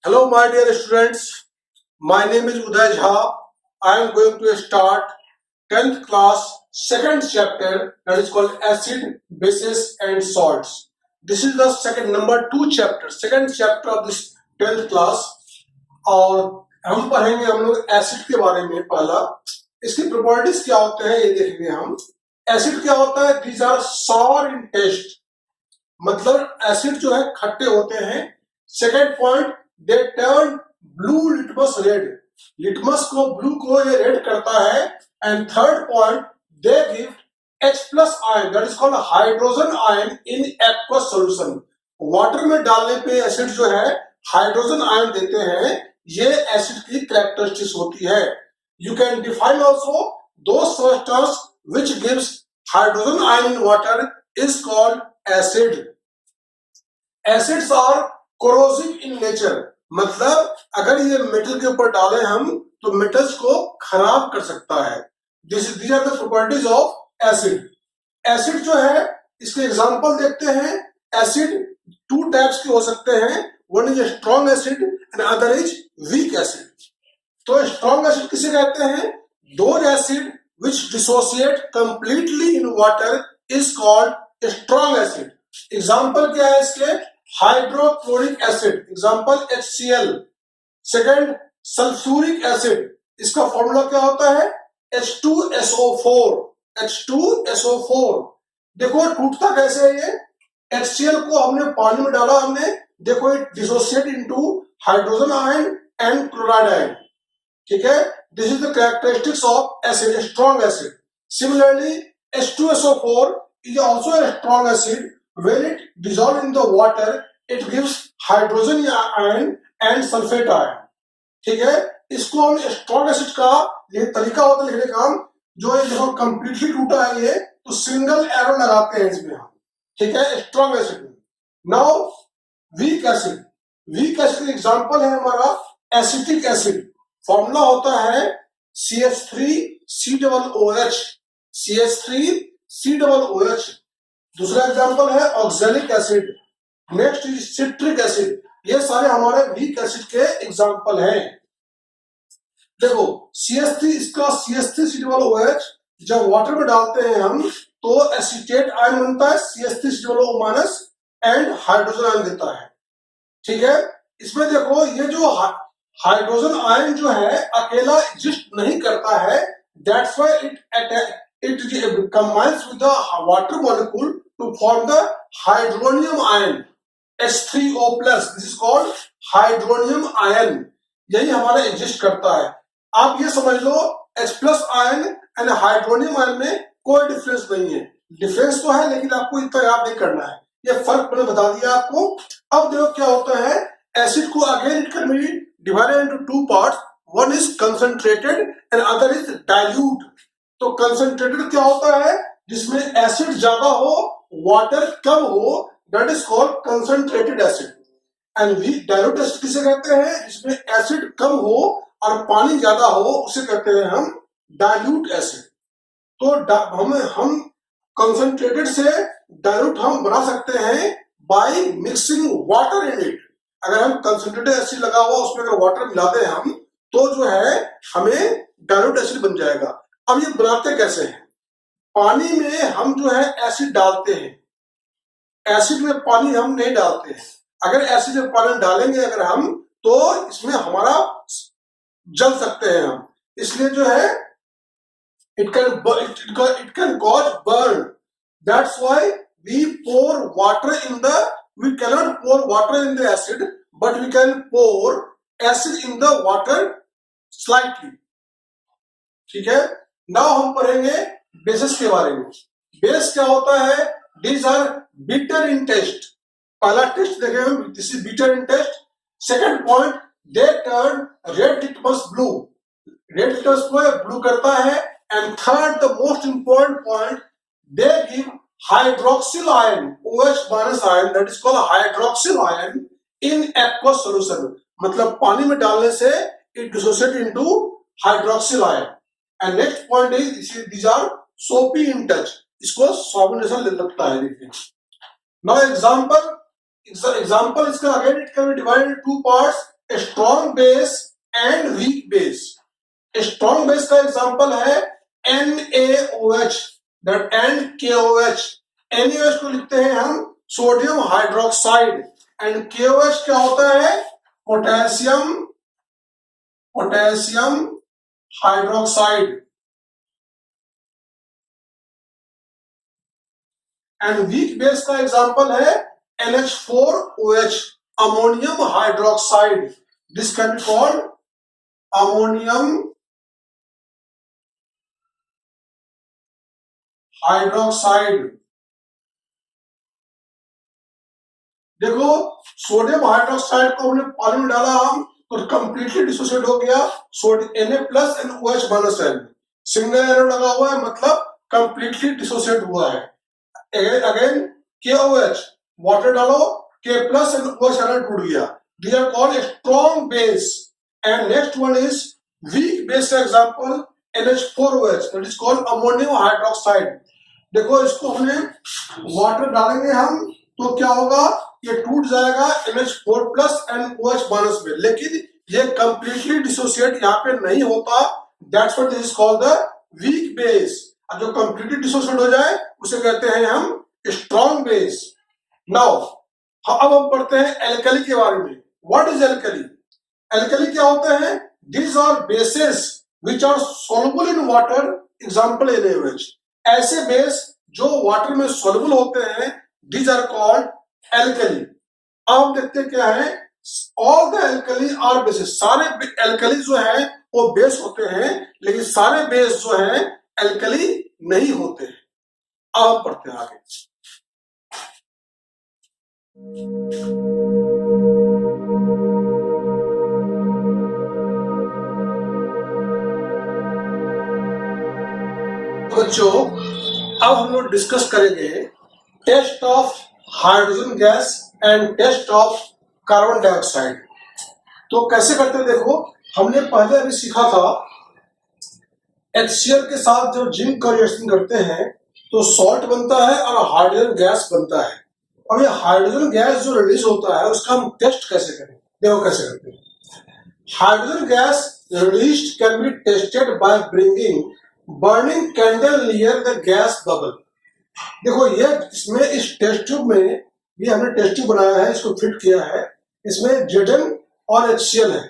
Hello, my dear students. My name is Uday Sir. I am going to start 10th class, second chapter, that is called acid, bases and salts. This is the second number 2 chapter, second chapter of this 10th class. और हम पढ़ेंगे हम लोग acid के बारे में। पहला इसकी प्रॉपर्टीज क्या होते हैं ये देखेंगे हम। एसिड क्या होता है? These are sour in taste, मतलब एसिड जो है खट्टे होते हैं। Second point, they turn blue litmus red, litmus को ब्लू को ये रेड करता है। And third point, they give H+ ion, that is called hydrogen ion in aqueous solution. Water में डालने पे एसिड जो है हाइड्रोजन आयन देते हैं। ये एसिड की कैरेक्टरिस्टिक्स होती है। You can define also those substance which gives hydrogen ion in water is called acid. Acids are corrosive in nature, मतलब अगर ये मेटल के ऊपर डालें हम तो मेटल्स को खराब कर सकता है। These are the properties of acid. Acid जो है इसके एग्जांपल देखते हैं। एसिड टू टाइप्स के हो सकते हैं, one is strong acid and other is weak acid. तो स्ट्रॉन्ग एसिड किसे कहते हैं? Those acid which dissociate completely in water is called strong acid. Example क्या है इसके? Hydrochloric acid, example HCl। Second, sulphuric acid, इसका फॉर्मूला क्या होता है? H2SO4, H2SO4। देखो टूटता कैसे है ये? HCl को हमने पानी में डाला, हमने देखो it dissociate into hydrogen ion and chloride ion. ठीक है, this is the characteristics of acid, strong acid. Similarly H2SO4 is also a strong acid. When it dissolves in the water, it gives hydrogen ion and sulfate ion. ठीक है, इसको हम strong acid का ये तरीका होता है लिखने का। जो ये देखो कंप्लीटली टूटा है ये, तो सिंगल एरो लगाते हैं इसमें हम। ठीक है, स्ट्रॉन्ग एसिड में। Now weak acid, weak acid example है हमारा एसिटिक एसिड। फॉर्मूला होता है CH3COOH, CH3COOH। दूसरा एग्जांपल है oxalic acid. Next is citric acid. ये सारे हमारे वीक एसिड के एग्जांपल हैं। देखो CH3, इसका CH3COOH जब वाटर में डालते हैं हम तो एसीटेट आयन बनता है, CH3COO- एंड हाइड्रोजन आयन देता है। ठीक है, इसमें देखो ये जो हाइड्रोजन आयन जो है अकेला एग्जिस्ट नहीं करता है। That's why it combines with the water molecule to form the hydronium ion H3O+। This is called hydronium ion. यही हमारा एग्जिस्ट करता है। आप ये समझ लो H+ ion and hydronium ion में कोई डिफरेंस नहीं है। डिफरेंस तो है लेकिन आपको इतना याद नहीं करना है। ये फर्क मैंने बता दिया आपको। अब देखो क्या होता है। एसिड को again it can be divided into two parts, one is concentrated and other is dilute. तो कंसंट्रेटेड क्या होता है? जिसमें एसिड ज्यादा हो, वाटर कम हो, that is called concentrated acid. And weak dilute acid किसे कहते हैं? जिसमें एसिड कम हो और पानी ज्यादा हो, उसे कहते हैं हम डाइल्यूट एसिड। तो हम कंसंट्रेटेड से डाइल्यूट हम बना सकते हैं by mixing water in it. अगर हम कंसंट्रेटेड एसिड लगा हुआ उसमें अगर वाटर मिला दें हम तो जो है हमें डाइल्यूट एसिड बन जाएगा। अब ये बनाते कैसे हैं? पानी में हम जो है एसिड डालते हैं, एसिड में पानी हम नहीं डालते हैं। अगर एसिड में पानी डालेंगे अगर हम तो इसमें हमारा जल सकते हैं हम। इसलिए जो है it can cause burn. That's why we cannot pour water in the acid, but we can pour acid in the water slightly. ठीक है, now हम पढ़ेंगे बेसिस के बारे में। बेस क्या होता है? These are bitter in taste. पहला टेस्ट देखें हम, this is bitter in taste. Second point, they turn red litmus blue. Red litmus को ब्लू करता है। And third, the most important point, they give hydroxyl ion, OH- ion, that is called hydroxyl ion in aqueous solution. मतलब पानी में डालने से इट dissociate into hydroxyl ion. And next point is these are soapy in touch, इसको साबुन जैसा लगता है। देखिए नाउ एग्जांपल इसका again it can be divided in two parts. Strong base and weak base. Strong base का एग्जांपल है NaOH, that NKOH। NaOH को लिखते हैं हम सोडियम हाइड्रोक्साइड, एंड KOH क्या होता है? Potassium hydroxide. And weak base का एग्जांपल है NH4OH, ammonium hydroxide. This can be called ammonium hydroxide. देखो, सोडियम हाइड्रोक्साइड को हमने पानी में डाला हम तो कंप्लीटली डिसोसिएट हो गया, sodium Na+ and OH-। Single arrow लगा हुआ है मतलब कंप्लीटली डिसोसिएट हुआ है। अगेन KOH, वाटर डालो, K+ and OH टूट गया। These are called strong base. And next one is weak base का example NH4OH, that is called ammonium hydroxide। देखो, इसको हमने वाटर डालेंगे हम तो क्या होगा? ये टूट जाएगा NH4+ and OH- में, लेकिन ये कंप्लीटली डिसोसिएट यहाँ पे नहीं होता। That's what this is called the weak base. अब जो कंप्लीटली डिसोसिएट हो जाए उसे कहते हैं हम स्ट्रॉन्ग बेस। नाउ अब हम पढ़ते हैं एल्कली के बारे में। What is alkali? एल्कली क्या होते हैं? These are bases which are soluble in water, example NaOH। ऐसे बेस जो वाटर में soluble होते हैं, these are called alkali। अब हम देखते हैं क्या है? All the alkali are bases। सारे एल्कली जो है वो बेस होते हैं, लेकिन सारे बेस जो है एल्कली नहीं होते हैं। अब हम पढ़ते हैं आगे। बच्चों, अब हम लोग डिस्कस करेंगे test of hydrogen gas and test of carbon dioxide. तो कैसे करते हैं? देखो, हमने पहले अभी सीखा था HCl के साथ जब जिंक का रिएक्शन करते हैं तो सॉल्ट बनता है और हाइड्रोजन गैस बनता है। अब ये हाइड्रोजन गैस जो रिलीज होता है उसका हम टेस्ट कैसे करें? देखो कैसे करते हैं। Hydrogen gas released can be tested by bringing burning candle near the gas bubble. देखो, ये इसमें इस टेस्ट ट्यूब में, ये हमने टेस्ट ट्यूब बनाया है, इसको फिट किया है। इसमें Zn और HCl है।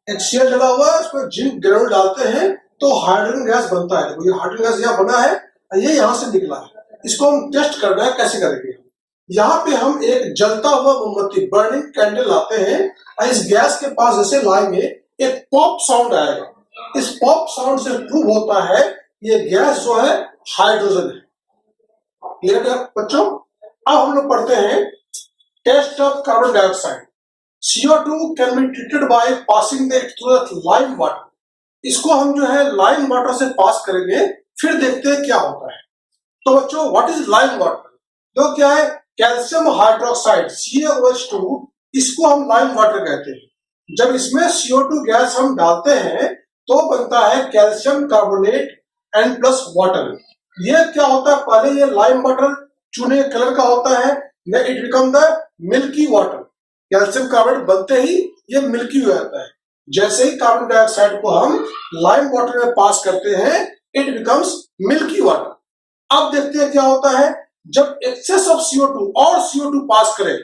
HCl डला हुआ है, उसमें जिंक ग्रेनुल डालते हैं तो हाइड्रोजन गैस बनता है। देखो, ये हाइड्रोजन गैस यहाँ बना है, ये यहाँ से निकला है। इसको हम टेस्ट करना है, कैसे करेंगे? यहाँ पे हम एक जलता हुआ मोमबत्ती, बर्निंग कैंडल लाते हैं और इस गैस के पास जैसे लाएंगे एक पॉप साउंड आएगा। इस पॉप साउंड से प्रूव होता है ये गैस जो है हाइड्रोजन है। क्लियर है बच्चों? अब हम लोग पढ़ते हैं test of carbon dioxide. CO2 can be treated by passing it through the lime water. इसको हम जो है लाइम वाटर से पास करेंगे, फिर देखते हैं क्या होता है। तो बच्चों, व्हाट इज लाइम वाटर? तो क्या है? कैल्शियम हाइड्रोक्साइड CaOH2, इसको हम लाइम वाटर कहते हैं। जब इसमें CO2 गैस हम डालते हैं तो बनता है calcium carbonate and plus water. ये क्या होता है? पहले ये लाइम वाटर चूने कलर का होता है, it become the milky water. Calcium carbonate बनते ही ये मिल्की हो जाता है। जैसे ही कार्बन डाइऑक्साइड को हम लाइम वाटर में पास करते हैं, इट बिकम्स मिल्की वाटर। अब देखते हैं क्या होता है जब एक्सेस ऑफ CO2 और CO2 पास करे।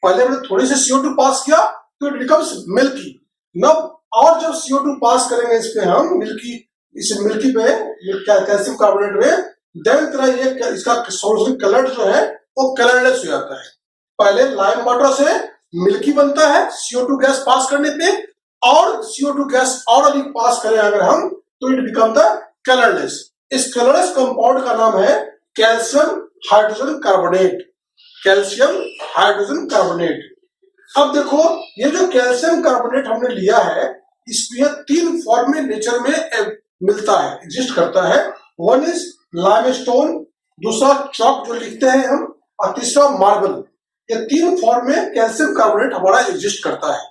पहले हमने थोड़ी सी CO2 पास किया तो इट बिकम्स मिल्की। नब और जब CO2 पास करेंगे इस पे हम मिल्की, इस मिल्की पे कैल्शियम कार्बोनेट में, देन तरह ये इसका सोल्यूशन कलर जो है वो कलरलेस हो जाता है। पहले लाइम वाटर से मिल्की बनता है CO2 गैस पास करने पे, और CO2 गैस और अधिक पास करें अगर हम तो इट बिकम द कलरलेस। इस कलरलेस कंपाउंड का नाम है calcium hydrogen carbonate. Calcium hydrogen carbonate. अब देखो, ये जो कैल्शियम कार्बोनेट हमने लिया है, इसमें 3 फॉर्म में नेचर में मिलता है, एग्जिस्ट करता है। वन इज लाइमस्टोन, दूसरा चॉक जो लिखते हैं हम, और तीसरा मार्बल। ये 3 फॉर्म में कैल्शियम कार्बोनेट हमारा एग्जिस्ट करता है।